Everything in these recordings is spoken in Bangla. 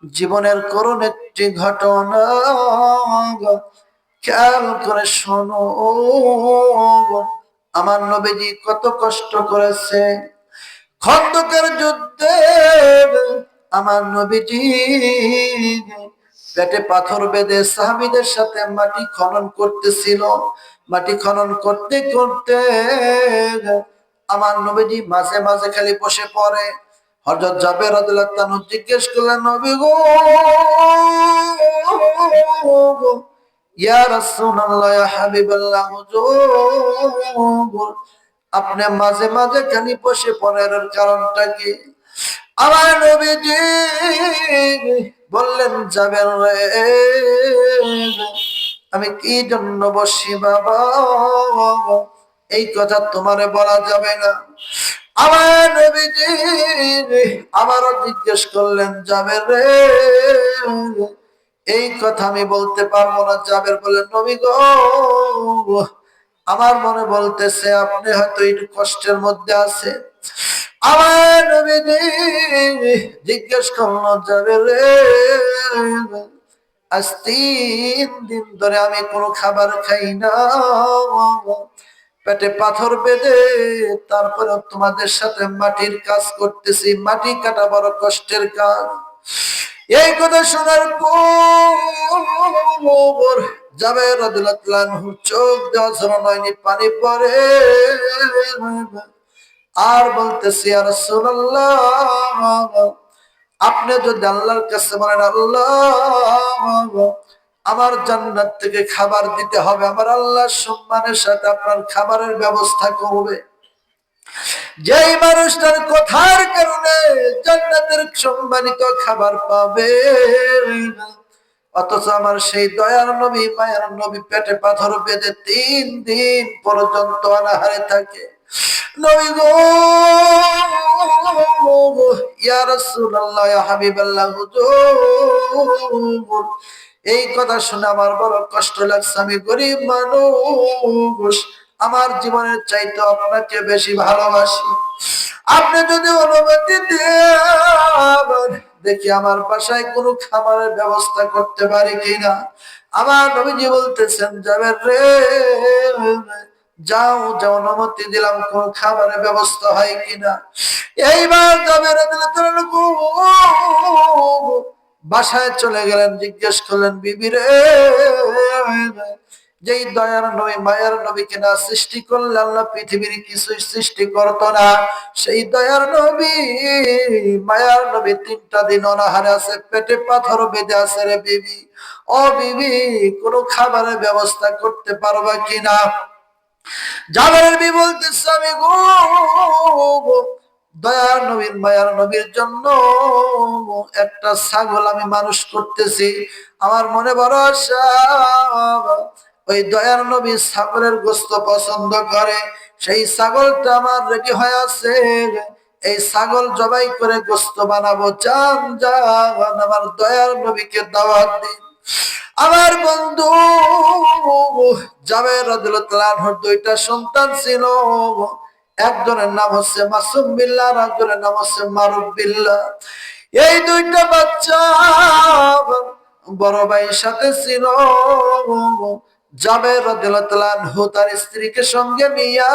জীবনের করুণ একটি ঘটনা খেয়াল করে শোনো। আমার নবীজি কত কষ্ট করেছে খন্দকের যুদ্ধে। আমার নবীজি পেটে পাথর বেঁধে সাহাবীদের সাথে মাটি খনন করতেছিল। মাটি খনন করতে করতে আমার নবীজি মাঝে মাঝে খালি বসে পড়ে। হযরত জাবের রাদিয়াল্লাহু তাআলা জিজ্ঞেস করলেন, নবী গো, ইয়া রাসূলুল্লাহ, ইয়া হাবিবাল্লাহ, হুজুর আপনি মাঝে মাঝে খালি বসে পড়েন, এর কারণটা কি? আমার নবীজি বললেন, জাবের রে, আমি কি জন্য বসি বাবা, এই কথা তোমারে বলা যাবে না। আমার নবীজি আবারও জিজ্ঞেস করলেন, জাবের রে, এই কথা আমি বলতে পারবো না। জাবের বললেন, নবী গো, আমার মনে বলতেছে আপনি হয়তো একটু কষ্টের মধ্যে আছে। আমার নবীজি জিজ্ঞেস করলো, জাবের রে, আজ 3 দিন ধরে আমি কোনো খাবার খাই না, পেটে পাথর বেঁধে তারপরে তোমাদের সাথে মাটির কাজ করতেছি। মাটি কাটা বড় কষ্টের কাজ। এই কথা শোনার পর জাবের রাদিয়াল্লাহু আনহু চোখ দেওয়া ঝরনা হয়নি, পানি পড়ে। আর বলতেছি, ইয়া রাসূলুল্লাহ, আপনি যদি আল্লাহর কাছে বলেন, আল্লাহ আমার জান্নাত থেকে খাবার দিতে হবে, আমার আল্লাহ সম্মানের সাথে আপনার খাবারের ব্যবস্থা করবে। যেই মানুষটার কথার কারণে জান্নাতের সম্মানিত খাবার পাবে, অথচ আমার সেই দয়ার নবী, মায়ার নবী পেটে পাথর বেঁধে 3 দিন পর্যন্ত অনাহারে থাকে। নবী গো, ইয়া রাসূলুল্লাহ, ইয়া হাবিবাল্লাহ, হুজুর এই কথা শুনে আমার বড় কষ্ট লাগছে। আমি গরিব মানুষ, আমার জীবনের চাইতে আপনাকে বেশি ভালোবাসি। আপনি যদি অনুমতি দেন, দেখি আমার বাসায় কোনো খাবারের ব্যবস্থা করতে পারি কিনা। আমার নবীজি বলতেছেন, জাবের রে, যাও যাও, অনুমতি দিলাম, কোন খাবারের ব্যবস্থা হয় কিনা। এইবার জাবের বাসায় চলে গেলেন, জিজ্ঞেস করলেন, বিবি রে, যেই দয়ার নবী, মায়ার নবীকে না সৃষ্টি করলে আল্লাহ পৃথিবীর কিছুই সৃষ্টি করতো না, সেই দয়ার নবী, মায়ার নবী 3টা দিন অনাহারে আছে, পেটে পাথর বেঁধে আছে রে বিবি। ও বিবি, কোনো খাবারের ব্যবস্থা করতে পারবা কিনা? জাবের বিবি বলতেছে, আমি গো, দয়ার নবীর, মায়ার নবীর জন্য একটা ছাগল আমি মানুষ করতেছি। আমার মনে বড় আশা, ওই দয়ার নবী ছাগলের গোশত পছন্দ করে। সেই ছাগলটা আমার রেডি হয়ে আছে, এই ছাগল জবাই করে গোশত বানাবো। চান যান, আমার দয়ার নবীকে দাওয়াত দিন। আমার বন্ধু জাবের রাদিয়াল্লাহু তাআলা আনহুর 2টা সন্তান ছিল। একজনের নাম হচ্ছে মাসুম বিল্লাহ, আর একজনের নাম হচ্ছে মারুফ বিল্লাহ। এই 2টা বাচ্চা বড় ভাইয়ের সাথে ছিল। জাবের রাদিয়াল্লাহু তাআলা আনহু তার স্ত্রীকে সঙ্গে নিয়া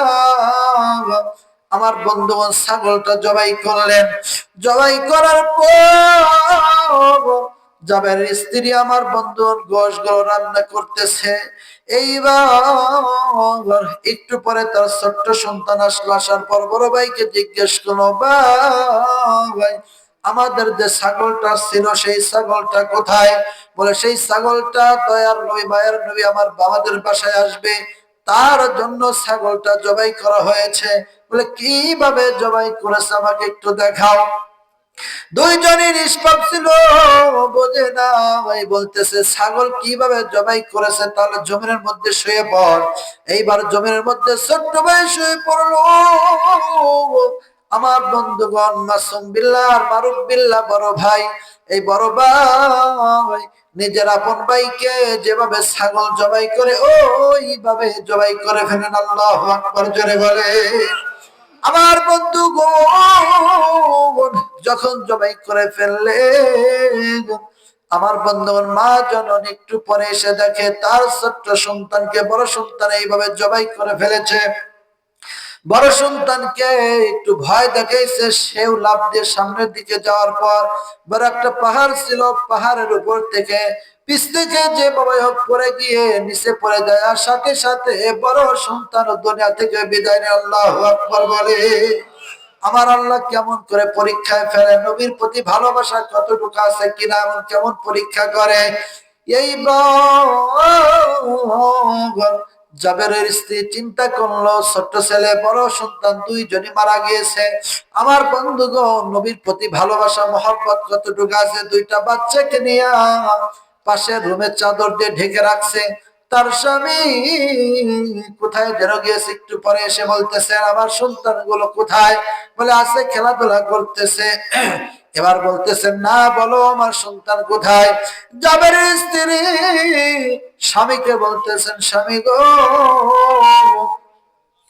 আমার বন্ধু ছাগলটা জবাই করলেন। জবাই করার পর জাবের স্ত্রী আমার বন্ধুর গোশগুলো রান্না করতেছে। এইবার একটু পরে তার ছোট্ট সন্তান আসলো। আসার পর বড় ভাইকে জিজ্ঞেস করলো, ভাই, আমাদের যে ছাগলটা ছিল সেই ছাগলটা কোথায়? বলে, সেই ছাগলটা দয়ার নবী, মায়ের নবী আমার বাবাদের বাসায় আসবে, তার জন্য ছাগলটা জবাই করা হয়েছে। বলে, কিভাবে জবাই করেছে আমাকে একটু দেখাও। 2জনই নিষ্পাপ ছিল, বোঝে না। ভাই বলতেছে, ছাগল কিভাবে জবাই করেছে, তাহলে জমিনের মধ্যে শুয়ে পড়। এইবার জমিনের মধ্যে ছোট্ট ভাই শুয়ে পড়লো। আমার বন্ধুগণ, মাসুম বিল্লাহ আর মারুফ বিল্লাহ বড় ভাই, এই বড় ভাই নিজের আপন ভাইকে যেভাবে ছাগল জবাই করে ওইভাবে জবাই করে ফেলেন। আল্লাহু আকবার জোরে বলে। আমার বন্ধু যখন জবাই করে ফেললেন, আমার বন্ধুগণ, মা জননী একটু পরে এসে দেখে তার ছোট্ট সন্তানকে বড় সন্তান এইভাবে জবাই করে ফেলেছে। বড় সন্তানকে একটু ভয় দেখাইছে, সেও লাফ দিয়ে সামনের দিকে যাওয়ার পর বড় একটা পাহাড় ছিল, পাহাড়ের উপর থেকে পিছ থেকে যে বাবা হোক পড়ে গিয়ে নিচে পড়ে যায়, আর সাথে সাথে বড় সন্তান দুনিয়া থেকে বিদায় নেয়। আল্লাহু আকবার বলে। আমার আল্লাহ কেমন করে পরীক্ষায় ফেলে, নবীর প্রতি ভালোবাসা কতটুকু আছে কিনা এমন কেমন পরীক্ষা করে। এই জাবেরের স্ত্রী চিন্তা করলো, ছোট্ট ছেলে বড় সন্তান দুইজনই মারা গিয়েছে, আমার বন্ধুগণ নবীর প্রতি ভালোবাসা মহব্বত কতটুকু আছে। দুইটা বাচ্চাকে নিয়ে পাশের রুমের চাদর দিয়ে ঢেকে রাখছে। তার স্বামী কোথায় যেন গিয়েছে, একটু পরে এসে বলতেছে আমার সন্তান গুলো কোথায়? বলে আছে, খেলাধুলা করতেছে। এবার বলতেছেন না, বলো আমার সন্তান কোথায়? জাবেরের স্ত্রী স্বামীকে বলতেছেন, স্বামী গো,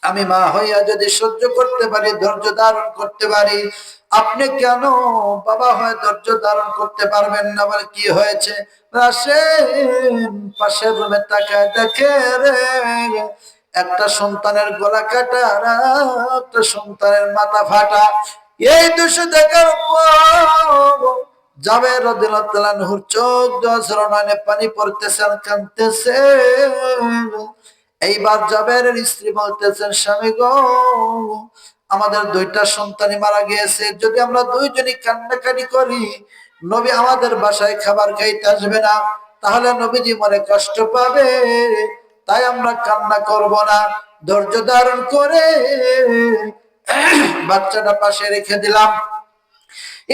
আমি মা হইয়া যদি সহ্য করতে পারি, ধৈর্য ধারণ করতে পারি, আপনি কেন বাবা হয়ে ধৈর্য ধারণ করতে পারবেন না? বলে কি হয়েছে? পাশের রুমে তাকায় দেখে রে, একটা সন্তানের গলা কাটা আর একটা সন্তানের মাথা ফাটা। এই দৃশ্য দেখার পর জাবের রাদিয়াল্লাহু তাআলা আনহুর চোখ দিয়ে পানি পড়তেছে আর কাঁদতেছে। এইবার জাবেরের স্ত্রী বলতেছেন, স্বামী গো, আমাদের দুইটা সন্তানই মারা গিয়েছে, যদি আমরা দুইজনই কান্নাকাটি করি নবী আমাদের বাসায় খাবার খাইতে আসবে না, তাহলে নবীজি মনে কষ্ট পাবে, তাই আমরা কান্না করব না। ধৈর্য ধারণ করে বাচ্চাটা পাশে রেখে দিলাম।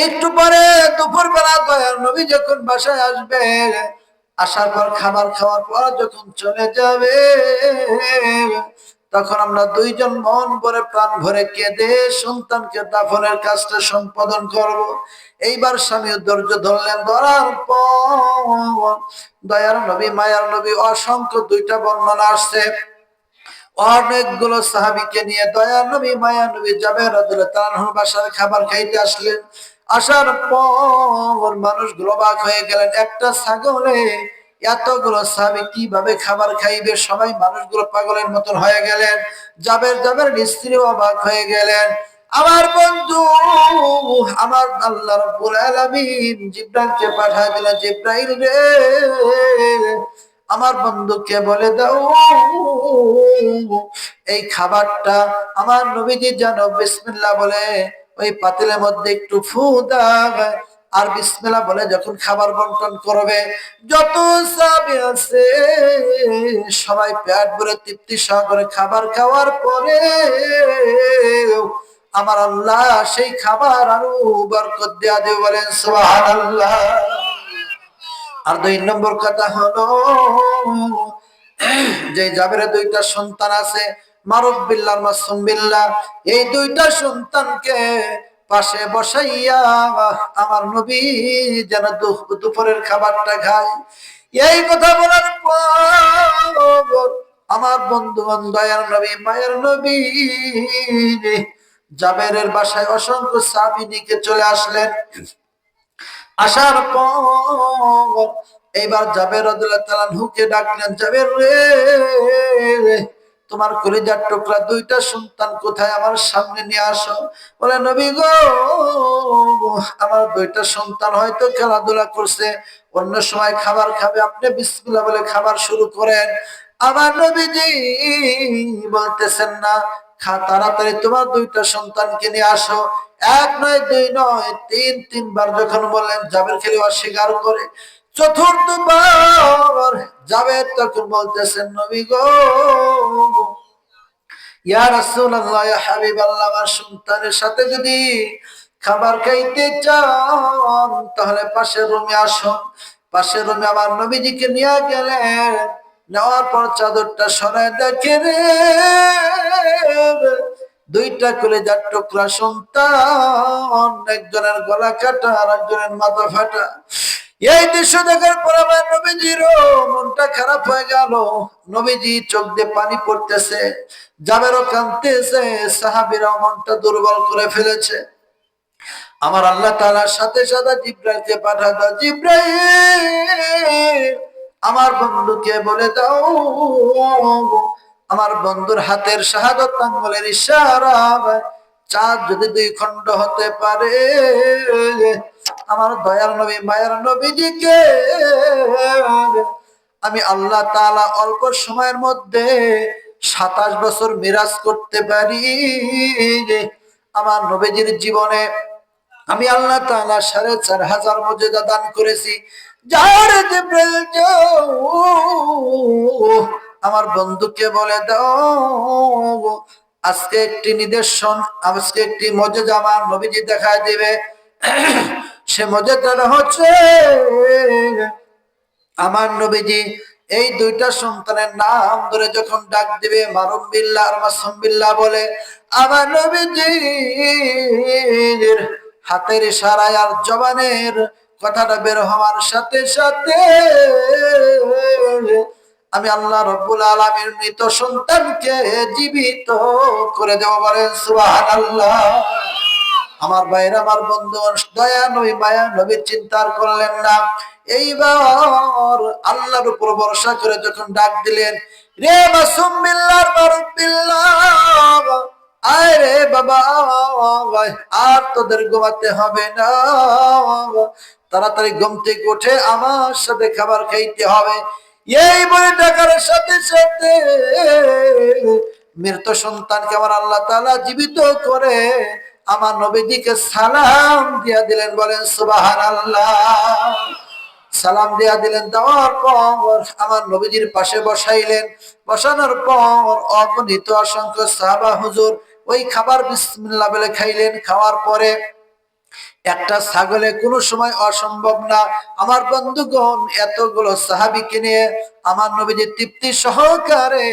একটু পরে দুপুর বেলা দয়ার নবী যখন বাসায় আসবে, আসার পর খাবার খাওয়ার পর যখন চলে যাবে, তখন আমরা দুইজন মন ভরে প্রাণ ভরে কেঁদে সন্তানকে দাফনের কাজটা সম্পাদন করব। এইবার স্বামী ধৈর্য ধরলেন, ধরার পর দয়ার নবী মায়ার নবী অসংখ্য দুইটা বর্ণনা আসছে, অনেকগুলো সাহাবীকে নিয়ে দয়ার নবী মায়ার নবী জাবের রাদিয়াল্লাহু তাআলা আনহুর বাসায় খাবার খাইতে আসলেন। আসার পর মানুষগুলো অবাক হয়ে গেলেন, একটা ছাগলে এতগুলো সাহাবী কিভাবে খাবার খাইবে? সবাই মানুষগুলো পাগলের মতন হয়ে গেলেন। জাবের স্ত্রী অবাক হয়ে গেলেন। আমার বন্ধু, আমার আল্লাহ রাব্বুল আলামিন জিবরাইলকে পাঠায় দিলেন, জিবরাইল রে, আমার বন্ধুকে বলে দাও এই খাবারটা আমার নবীজি যেন বিসমিল্লাহ বলে ওই পাতিলের মধ্যে একটু ফু দাও, আর বিসমিল্লাহ বলে যখন খাবার বন্টন করবে, যত সাহাবী আছে সবাই পেট ভরে তৃপ্তি সহকারে খাবার খাওয়ার পরে আমার আল্লাহ সেই খাবার আরো বরকত দেয়া দেবে, বলেন সুবহানাল্লাহ। আর দুই নম্বর কথা হলো, যে জাবেরের দুইটা সন্তান আছে, মারুফ বিল্লাহ মাসুম বিল্লাহ, এই দুইটা সন্তানকে পাশে বসাইয়া আমার নবী যেন দুপুরের খাবারটা খায়। এই কথা বলার পর আমার বন্ধু দয়ার নবী মায়ের নবী জাবেরের বাসায় অসংখ্য সাহাবী নিয়ে চলে আসলেন। আসার পর এইবার জাবের রাদিয়াল্লাহু তাআলা আনহুকে ডাকলেন, জাবের রে, তোমার কলিজার টুকরা দুইটা সন্তান কোথায়? আমার সামনে নিয়ে আসো। বলে নবী গো, আমার দুইটা সন্তান হয়তো খেলাধুলা করছে, অন্য সময় খাবার খাবে, আপনি বিসমিল্লাহ বলে খাবার শুরু করেন। আমার নবীজি বলতেছেন না, তাড়াতাড়ি তোমার দুইটা সন্তানকে নিয়ে আসো। এক নয়, দুই নয়, তিনবার যখন বললেন, জাবের খেলে অস্বীকার করে। চতুর্থবার জাবের তখন বলতেছেন, নবী গো, ইয়া রাসূলুল্লাহ, ইয়া হাবিবাল্লাহ, আমার সন্তানের সাথে যদি খাবার খাইতে চান তাহলে পাশের রুমে আসুন। পাশের রুমে আমার নবীজিকে নিয়ে গেলেন। নেওয়ার পর চাদরটা সরায় দেখে রে, দুইটা কলিজার টুকরা সন্তান, একজনের গলা কাটা আর একজনের মাথা ফাটা। এই দৃশ্য দেখার পর আমার নবীজির মনটা খারাপ হয়ে গেল। নবীজি চোখ দিয়ে পানি পড়তেছে, জাবেরও কাঁদতেছে, সাহাবীরা মনটা দুর্বল করে ফেলেছে। আমার আল্লাহ তাআলার সাথে সাথে জিব্রাইলকে পাঠা দাও, জিব্রাইল আমার বন্ধুকে বলে দাও আমার বন্ধুর হাতের শাহাদাত আঙ্গুলের ইশারায় চাঁদ যদি 2 খণ্ড হতে পারে আমার দয়াল নবী মায়ার নবীজিকে আমি আল্লাহ তাআলা অল্প সময়ের মধ্যে 27 বছর মিরাজ করতে পারি। আমার নবীজির জীবনে আমি আল্লাহ তাআলা 4500 মুজিজা দান করেছি। যার জিব্রাইল যাও আমার বন্ধুকে বলে দাও আজকে একটি নিদর্শন, আজকে একটি মুজিজা আমার নবীজি দেখায় দিবে। সে মুজিজাটা হচ্ছে আমার নবীজি এই 2টা সন্তানের নাম ধরে যখন ডাক দিবে মারুম বিল্লাহ আর মাসুম বিল্লাহ বলে, আমার নবীজির হাতের ইশারায় আর জবানের কথাটা বের হওয়ার সাথে সাথে আমি আল্লাহ রাব্বুল আলামিন মৃত সন্তানকে জীবিত করে দেব, বলেন সুবহানাল্লাহ। আমার ভাইরা, আমার বন্ধু, দয়া নবী মায়া নবী চিন্তা করলেন না। এইবার আল্লাহর উপর ভরসা করে যখন ডাক দিলেন, রে মাসুম বিল্লাহ মারুম বিল্লাহ, আয় রে বাবা, আর তোদের ঘুমাতে হবে না, তাড়াতাড়ি ঘুম থেকে উঠে আমার সাথে খাবার খাইতে হবে। এই বলে ডাকার সাথে সাথে মৃত সন্তানকে আমার আল্লাহ তাআলা জীবিত করে আমার নবীজিকে সালাম দিয়া দিলেন, বলেন সুবহানাল্লাহ। সালাম দিয়া দিলেন, দেওয়ার পর আমার নবীজির পাশে বসাইলেন। বসানোর পর অগণিত অসংখ্য সাহাবা হুজুর ওই খাবার বিসমিল্লাহ বলে খাইলেন। খাওয়ার পরে একটা ছাগলে কোনো সময় অসম্ভব না। আমার বন্ধুগণ, এতগুলো সাহাবীকে নিয়ে আমার নবীজি তৃপ্তি সহকারে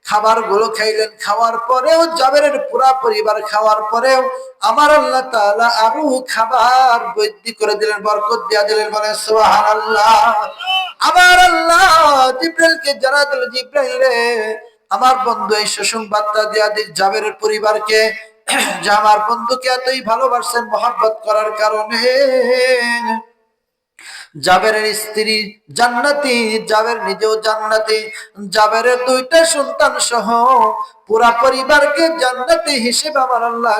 খাবার গুলো খাইলেন। খাওয়ার পরেও জাবেরের পুরা পরিবার খাওয়ার পরেও আমার আল্লাহ তাআলা আরো খাবার বৃদ্ধি করে দিলেন, বরকত দিয়া দিলেন, বলেন সুবহানাল্লাহ। আমার আল্লাহ জিব্রাইলকে জানা দিল, জিব্রাইল রে আমার বন্ধু এই সুসংবাদটা দিয়া দিক জাবেরের পরিবারকে যে আমার বন্ধুকে এতই ভালোবাসেন, মহব্বত করার কারণে জাবেরের স্ত্রী জান্নাতি, জাবের নিজেও জান্নাতি, জাবেরের 2টা সন্তান সহ পুরা পরিবারকে জান্নাতি হিসেবে আমার আল্লাহ